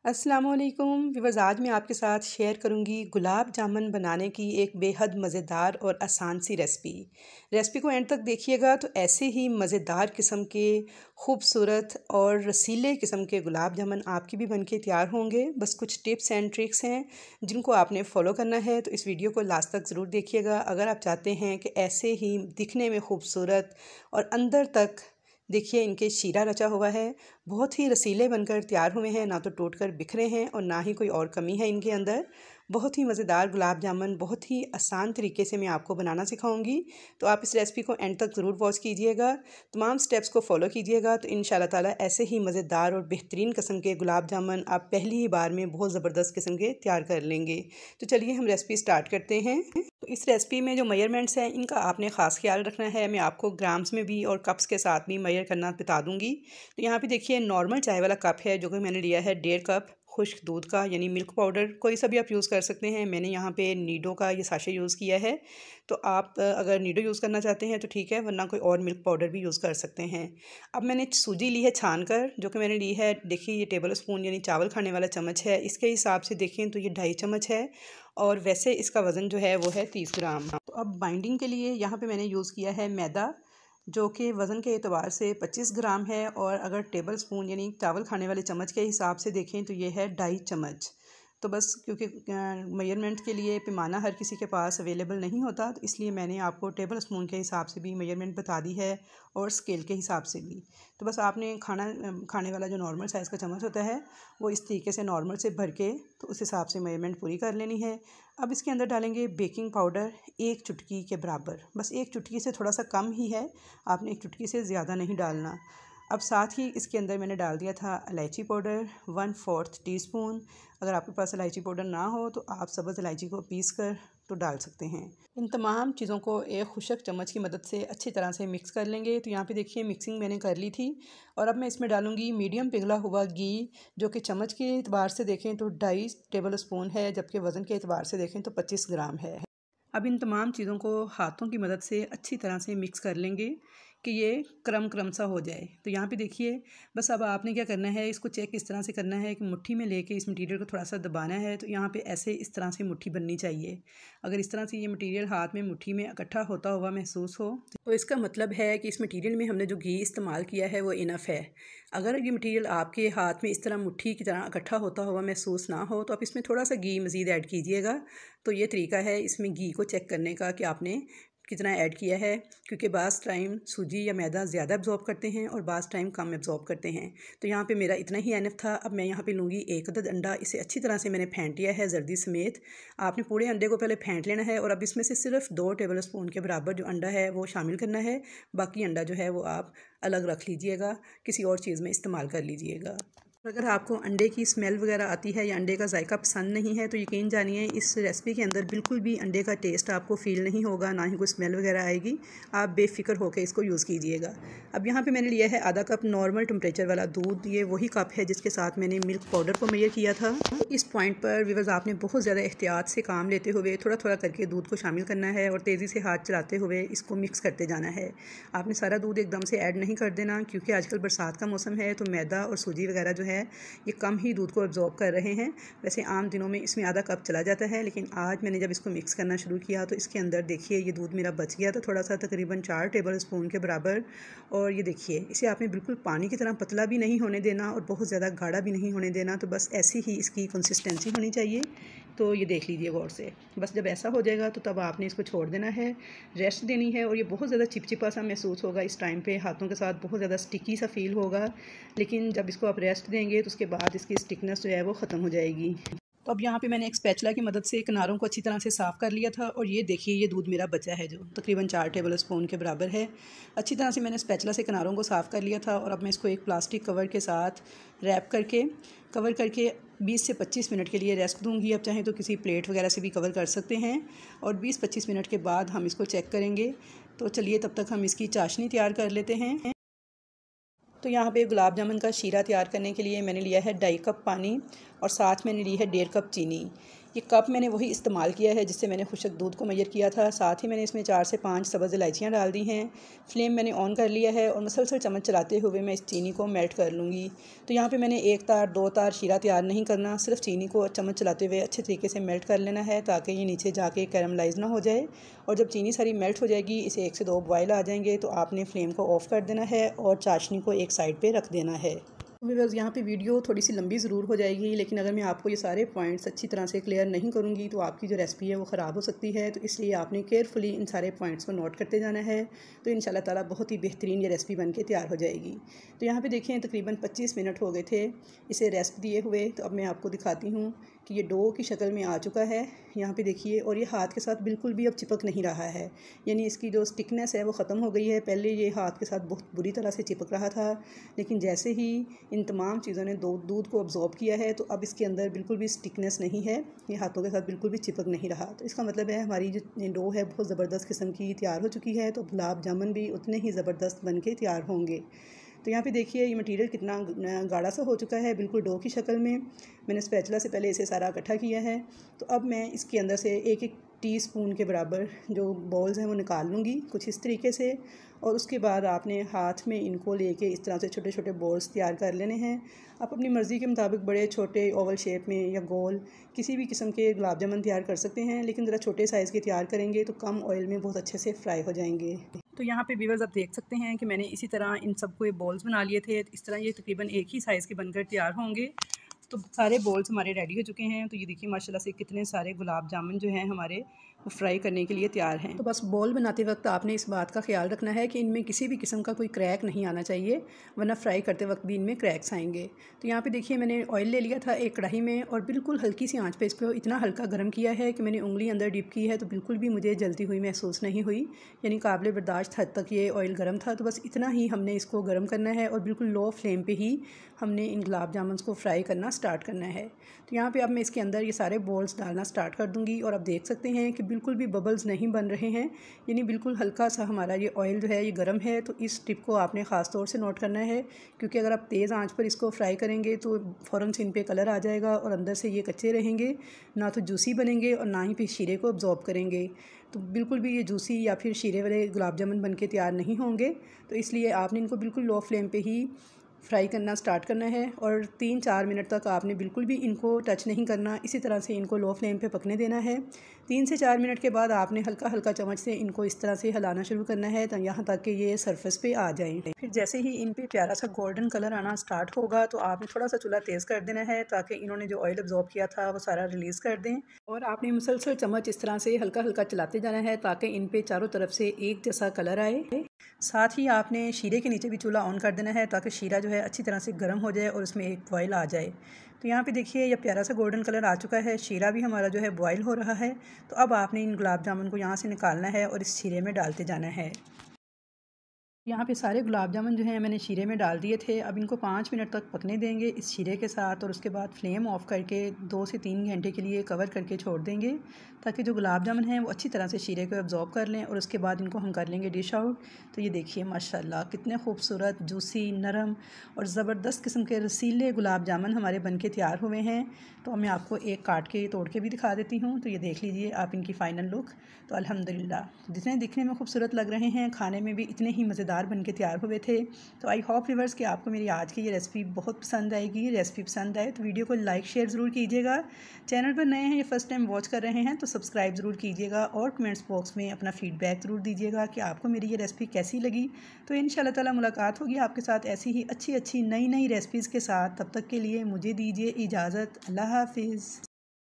अस्सलामुअलैकुम व्यूअर्स, आज मैं आपके साथ शेयर करूंगी गुलाब जामुन बनाने की एक बेहद मज़ेदार और आसान सी रेसिपी को एंड तक देखिएगा तो ऐसे ही मज़ेदार किस्म के खूबसूरत और रसीले किस्म के गुलाब जामुन आपके भी बनके तैयार होंगे। बस कुछ टिप्स एंड ट्रिक्स हैं जिनको आपने फॉलो करना है, तो इस वीडियो को लास्ट तक ज़रूर देखिएगा अगर आप चाहते हैं कि ऐसे ही दिखने में खूबसूरत और अंदर तक देखिए इनके शीरा रचा हुआ है, बहुत ही रसीले बनकर तैयार हुए हैं, ना तो टूट कर बिखरे हैं और ना ही कोई और कमी है इनके अंदर। बहुत ही मज़ेदार गुलाब जामुन बहुत ही आसान तरीके से मैं आपको बनाना सिखाऊंगी, तो आप इस रेसिपी को एंड तक ज़रूर वॉच कीजिएगा, तमाम स्टेप्स को फॉलो कीजिएगा, तो इंशाल्लाह ताला ऐसे ही मज़ेदार और बेहतरीन किस्म के गुलाब जामुन आप पहली ही बार में बहुत ज़बरदस्त किस्म के तैयार कर लेंगे। तो चलिए हम रेसिपी स्टार्ट करते हैं। तो इस रेसिपी में जो मेजरमेंट्स हैं इनका आपने ख़ास ख्याल रखना है। मैं आपको ग्राम्स में भी और कप्स के साथ भी मेजर करना बता दूंगी। तो यहाँ पे देखिए नॉर्मल चाय वाला कप है जो कि मैंने लिया है 1.5 कप खुश्क दूध का, यानी मिल्क पाउडर कोई सा भी आप यूज़ कर सकते हैं। मैंने यहाँ पे नीडो का ये साशे यूज़ किया है, तो आप अगर नीडो यूज़ करना चाहते हैं तो ठीक है, वरना कोई और मिल्क पाउडर भी यूज़ कर सकते हैं। अब मैंने सूजी ली है छान कर, जो कि मैंने ली है, देखिए ये टेबल स्पून यानी चावल खाने वाला चम्मच है, इसके हिसाब से देखें तो ये 2.5 चम्मच है और वैसे इसका वज़न जो है वो है 30 ग्राम। तो अब बाइंडिंग के लिए यहाँ पे मैंने यूज़ किया है मैदा, जो कि वज़न के एतबार से 25 ग्राम है, और अगर टेबल स्पून यानी चावल खाने वाले चम्मच के हिसाब से देखें तो ये है 2.5 चम्मच। तो बस क्योंकि मेजरमेंट के लिए पैमाना हर किसी के पास अवेलेबल नहीं होता, तो इसलिए मैंने आपको टेबल स्पून के हिसाब से भी मेजरमेंट बता दी है और स्केल के हिसाब से भी। तो बस आपने खाने वाला जो नॉर्मल साइज़ का चम्मच होता है वो इस तरीके से नॉर्मल से भर के तो उस हिसाब से मेजरमेंट पूरी कर लेनी है। अब इसके अंदर डालेंगे बेकिंग पाउडर 1 चुटकी के बराबर, बस 1 चुटकी से थोड़ा सा कम ही है, आपने 1 चुटकी से ज़्यादा नहीं डालना। अब साथ ही इसके अंदर मैंने डाल दिया था इलायची पाउडर 1/4 टीस्पून। अगर आपके पास इलायची पाउडर ना हो तो आप सब्ज़ इलायची को पीस कर तो डाल सकते हैं। इन तमाम चीज़ों को एक खुशक चम्मच की मदद से अच्छी तरह से मिक्स कर लेंगे। तो यहाँ पे देखिए मिक्सिंग मैंने कर ली थी, और अब मैं इसमें डालूँगी मीडियम पिघला हुआ घी, जो कि चम्मच के एतबार से देखें तो 2.5 टेबल स्पून है, जबकि वज़न के एतबार से देखें तो 25 ग्राम है। अब इन तमाम चीज़ों को हाथों की मदद से अच्छी तरह से मिक्स कर लेंगे कि ये क्रम सा हो जाए। तो यहाँ पे देखिए बस अब आपने क्या करना है, इसको चेक इस तरह से करना है कि मुट्ठी में लेके इस मटेरियल को थोड़ा सा दबाना है। तो यहाँ पे ऐसे इस तरह से मुट्ठी बननी चाहिए। अगर इस तरह से ये मटेरियल हाथ में मुट्ठी में इकट्ठा होता हुआ महसूस हो तो इसका मतलब है कि इस मटेरियल में हमने जो घी इस्तेमाल किया है वो इनफ है। अगर ये मटेरियल आपके हाथ में इस तरह मुट्ठी की तरह इकट्ठा होता हुआ महसूस ना हो तो आप इसमें थोड़ा सा घी मज़ीद ऐड कीजिएगा। तो ये तरीका है इसमें घी को चेक करने का कि आपने कितना ऐड किया है, क्योंकि बाज़ टाइम सूजी या मैदा ज़्यादा एब्जॉर्ब करते हैं और बाज़ टाइम कम एब्जॉर्ब करते हैं। तो यहाँ पे मेरा इतना ही एनफ था। अब मैं यहाँ पे लूँगी 1 अदद अंडा, इसे अच्छी तरह से मैंने फेंट लिया है जर्दी समेत। आपने पूरे अंडे को पहले फेंट लेना है और अब इसमें से सिर्फ 2 टेबल स्पून के बराबर जो अंडा है वो शामिल करना है। बाकी अंडा जो है वो आप अलग रख लीजिएगा, किसी और चीज़ में इस्तेमाल कर लीजिएगा। अगर आपको अंडे की स्मेल वगैरह आती है या अंडे का जायका पसंद नहीं है तो यकीन जानिए इस रेसिपी के अंदर बिल्कुल भी अंडे का टेस्ट आपको फ़ील नहीं होगा, ना ही कोई स्मेल वगैरह आएगी। आप बेफिक्र होकर इसको यूज़ कीजिएगा। अब यहाँ पे मैंने लिया है आधा कप नॉर्मल टेम्परेचर वाला दूध, ये वही कप है जिसके साथ मैंने मिल्क पाउडर को मेजर किया था। इस पॉइंट पर व्यूअर्स आपने बहुत ज़्यादा एहतियात से काम लेते हुए थोड़ा थोड़ा करके दूध को शामिल करना है और तेज़ी से हाथ चलाते हुए इसको मिक्स करते जाना है। आपने सारा दूध एकदम से ऐड नहीं कर देना, क्योंकि आजकल बरसात का मौसम है तो मैदा और सूजी वगैरह जो है ये कम ही दूध को एब्जॉर्ब कर रहे हैं। वैसे आम दिनों में इसमें आधा कप चला जाता है, लेकिन आज मैंने जब इसको मिक्स करना शुरू किया तो इसके अंदर देखिए ये दूध मेरा बच गया था थोड़ा सा, तकरीबन 4 टेबल स्पून के बराबर। और ये देखिए इसे आपने बिल्कुल पानी की तरह पतला भी नहीं होने देना और बहुत ज़्यादा गाढ़ा भी नहीं होने देना, तो बस ऐसी ही इसकी कंसिस्टेंसी होनी चाहिए। तो ये देख लीजिए गौर से, बस जब ऐसा हो जाएगा तो तब आपने इसको छोड़ देना है, रेस्ट देनी है। और ये बहुत ज़्यादा चिपचिपा सा महसूस होगा इस टाइम पे, हाथों के साथ बहुत ज़्यादा स्टिकी सा फील होगा, लेकिन जब इसको आप रेस्ट देंगे तो उसके बाद इसकी स्टिकनेस जो है वो ख़त्म हो जाएगी। तो अब यहाँ पे मैंने एक स्पैचुला की मदद से किनारों को अच्छी तरह से साफ़ कर लिया था, और ये देखिए ये दूध मेरा बचा है जो तकरीबन 4 टेबल स्पून के बराबर है। अच्छी तरह से मैंने स्पैचुला से किनारों को साफ़ कर लिया था, और अब मैं इसको एक प्लास्टिक कवर के साथ रैप करके कवर करके 20 से 25 मिनट के लिए रेस्ट दूंगी। अब चाहें तो किसी प्लेट वगैरह से भी कवर कर सकते हैं, और 20-25 मिनट के बाद हम इसको चेक करेंगे। तो चलिए तब तक हम इसकी चाशनी तैयार कर लेते हैं। तो यहाँ पे गुलाब जामुन का शीरा तैयार करने के लिए मैंने लिया है 2.5 कप पानी, और साथ मैंने ली है 1.5 कप चीनी। ये कप मैंने वही इस्तेमाल किया है जिससे मैंने खुशक दूध को मैयर किया था। साथ ही मैंने इसमें 4 से 5 सब्ज़ इलायचियाँ डाल दी हैं। फ्लेम मैंने ऑन कर लिया है और मुसलसल चम्मच चलाते हुए मैं इस चीनी को मेल्ट कर लूँगी। तो यहाँ पे मैंने 1 तार 2 तार शीरा तैयार नहीं करना, सिर्फ चीनी को चम्मच चलाते हुए अच्छे तरीके से मेल्ट कर लेना है ताकि ये नीचे जाके कैरमलाइज़ ना हो जाए। और जब चीनी सारी मेल्ट हो जाएगी, इसे 1 से 2 बॉयल आ जाएंगे, तो आपने फ्लेम को ऑफ़ कर देना है और चाशनी को एक साइड पर रख देना है। व्यूअर्स, यहाँ पे वीडियो थोड़ी सी लंबी ज़रूर हो जाएगी, लेकिन अगर मैं आपको ये सारे पॉइंट्स अच्छी तरह से क्लियर नहीं करूँगी तो आपकी जो रेसिपी है वो ख़राब हो सकती है। तो इसलिए आपने केयरफुली इन सारे पॉइंट्स को नोट करते जाना है, तो इंशाल्लाह ताला बहुत ही बेहतरीन ये रेसिपी बन के तैयार हो जाएगी। तो यहाँ पे देखें तकरीबन 25 मिनट हो गए थे इसे रेस्ट दिए हुए। तो अब मैं आपको दिखाती हूँ कि ये डो की शक्ल में आ चुका है। यहाँ पे देखिए, और ये हाथ के साथ बिल्कुल भी अब चिपक नहीं रहा है, यानी इसकी जो स्टिकनेस है वो ख़त्म हो गई है। पहले ये हाथ के साथ बहुत बुरी तरह से चिपक रहा था, लेकिन जैसे ही इन तमाम चीज़ों ने दूध को अब्जॉर्ब किया है तो अब इसके अंदर बिल्कुल भी स्टिकनेस नहीं है, ये हाथों के साथ बिल्कुल भी चिपक नहीं रहा। तो इसका मतलब है हमारी जो डो है बहुत ज़बरदस्त किस्म की तैयार हो चुकी है। तो गुलाब जामुन भी उतने ही ज़बरदस्त बन के तैयार होंगे। तो यहाँ पे देखिए ये मटेरियल कितना गाढ़ा सा हो चुका है, बिल्कुल डो की शक्ल में। मैंने स्पैचुला से पहले इसे सारा इकट्ठा किया है। तो अब मैं इसके अंदर से एक टीस्पून के बराबर जो बॉल्स हैं वो निकाल लूँगी कुछ इस तरीके से। और उसके बाद आपने हाथ में इनको लेके इस तरह से छोटे छोटे बॉल्स तैयार कर लेने हैं। आप अपनी मर्ज़ी के मुताबिक बड़े छोटे ओवल शेप में या गोल किसी भी किस्म के गुलाब जामुन तैयार कर सकते हैं, लेकिन ज़रा छोटे साइज़ के तैयार करेंगे तो कम ऑयल में बहुत अच्छे से फ्राई हो जाएंगे। तो यहाँ पे व्यूअर्स आप देख सकते हैं कि मैंने इसी तरह इन सबको ये बॉल्स बना लिए थे। इस तरह ये तकरीबन एक ही साइज़ के बनकर तैयार होंगे। तो सारे बॉल्स हमारे रेडी हो चुके हैं। तो ये देखिए माशाल्लाह से कितने सारे गुलाब जामुन जो हैं हमारे वो फ्राई करने के लिए तैयार हैं। तो बस बॉल बनाते वक्त आपने इस बात का ख्याल रखना है कि इनमें किसी भी किस्म का कोई क्रैक नहीं आना चाहिए, वरना फ्राई करते वक्त भी इनमें क्रैक्स आएंगे। तो यहाँ पे देखिए मैंने ऑयल ले लिया था एक कढ़ाई में और बिल्कुल हल्की सी आंच पे इसको इतना हल्का गर्म किया है कि मैंने उंगली अंदर डिप की है तो बिल्कुल भी मुझे जलती हुई महसूस नहीं हुई, यानी काबिल बर्दाश्त हद तक ये ऑयल गर्म था। तो बस इतना ही हमने इसको गर्म करना है और बिल्कुल लो फ्लेम पे ही हमने इन गुलाब जामुन को फ्राई करना स्टार्ट करना है। तो यहाँ पे अब मैं इसके अंदर ये सारे बॉल्स डालना स्टार्ट कर दूँगी और आप देख सकते हैं कि बिल्कुल भी बबल्स नहीं बन रहे हैं, यानी बिल्कुल हल्का सा हमारा ये ऑयल जो है ये गर्म है। तो इस टिप को आपने ख़ास तौर से नोट करना है, क्योंकि अगर आप तेज़ आंच पर इसको फ्राई करेंगे तो फ़ौरन से इन पे कलर आ जाएगा और अंदर से ये कच्चे रहेंगे, ना तो जूसी बनेंगे और ना ही फिर शीरे को अब्जॉर्ब करेंगे। तो बिल्कुल भी ये जूसी या फिर शीरे वाले गुलाब जामुन बन के तैयार नहीं होंगे। तो इसलिए आपने इनको बिल्कुल लो फ्लेम पे ही फ्राई करना स्टार्ट करना है और 3-4 मिनट तक आपने बिल्कुल भी इनको टच नहीं करना, इसी तरह से इनको लो फ्लेम पे पकने देना है। 3 से 4 मिनट के बाद आपने हल्का हल्का चम्मच से इनको इस तरह से हिलाना शुरू करना है तो यहाँ तक कि ये सरफेस पे आ जाएं। फिर जैसे ही इन पे प्यारा सा गोल्डन कलर आना स्टार्ट होगा तो आपने थोड़ा सा चूल्हा तेज़ कर देना है ताकि इन्होंने जो ऑयल अब्जॉर्ब किया था वो सारा रिलीज़ कर दें। और आपने मुसलसल चम्मच इस तरह से हल्का हल्का चलाते जाना है ताकि इन पे चारों तरफ से एक जैसा कलर आए। साथ ही आपने शीरे के नीचे भी चूल्हा ऑन कर देना है ताकि शीरा जो है अच्छी तरह से गर्म हो जाए और उसमें एक बॉयल आ जाए। तो यहाँ पे देखिए यह प्यारा सा गोल्डन कलर आ चुका है, शीरा भी हमारा जो है बॉयल हो रहा है। तो अब आपने इन गुलाब जामुन को यहाँ से निकालना है और इस शीरे में डालते जाना है। यहाँ पे सारे गुलाब जामुन जो हैं मैंने शीरे में डाल दिए थे। अब इनको 5 मिनट तक पकने देंगे इस शीरे के साथ और उसके बाद फ्लेम ऑफ करके 2 से 3 घंटे के लिए कवर करके छोड़ देंगे ताकि जो गुलाब जामुन हैं वो अच्छी तरह से शीरे को अब्जॉर्ब कर लें और उसके बाद इनको हम कर लेंगे डिश आउट। तो ये देखिए माशाल्लाह कितने खूबसूरत, जूसी, नरम और ज़बरदस्त किस्म के रसीले गुलाब जामुन हमारे बन के तैयार हुए हैं। तो मैं आपको एक काट के तोड़ के भी दिखा देती हूँ। तो ये देख लीजिए आप इनकी फ़ाइनल लुक। तो अल्हम्दुलिल्लाह जितने दिखने में खूबसूरत लग रहे हैं खाने में भी इतने ही मज़ेदार बन के तैयार हुए थे। तो आई होप व्यूअर्स कि आपको मेरी आज की ये रेसिपी बहुत पसंद आएगी। रेसिपी पसंद आए तो वीडियो को लाइक शेयर ज़रूर कीजिएगा। चैनल पर नए हैं या फर्स्ट टाइम वॉच कर रहे हैं तो सब्सक्राइब ज़रूर कीजिएगा और कमेंट्स बॉक्स में अपना फ़ीडबैक ज़रूर दीजिएगा कि आपको मेरी ये रेसिपी कैसी लगी। तो इंशाल्लाह ताला मुलाकात होगी आपके साथ ऐसी ही अच्छी अच्छी नई नई रेसिपीज़ के साथ। तब तक के लिए मुझे दीजिए इजाज़त। अल्लाह हाफिज़।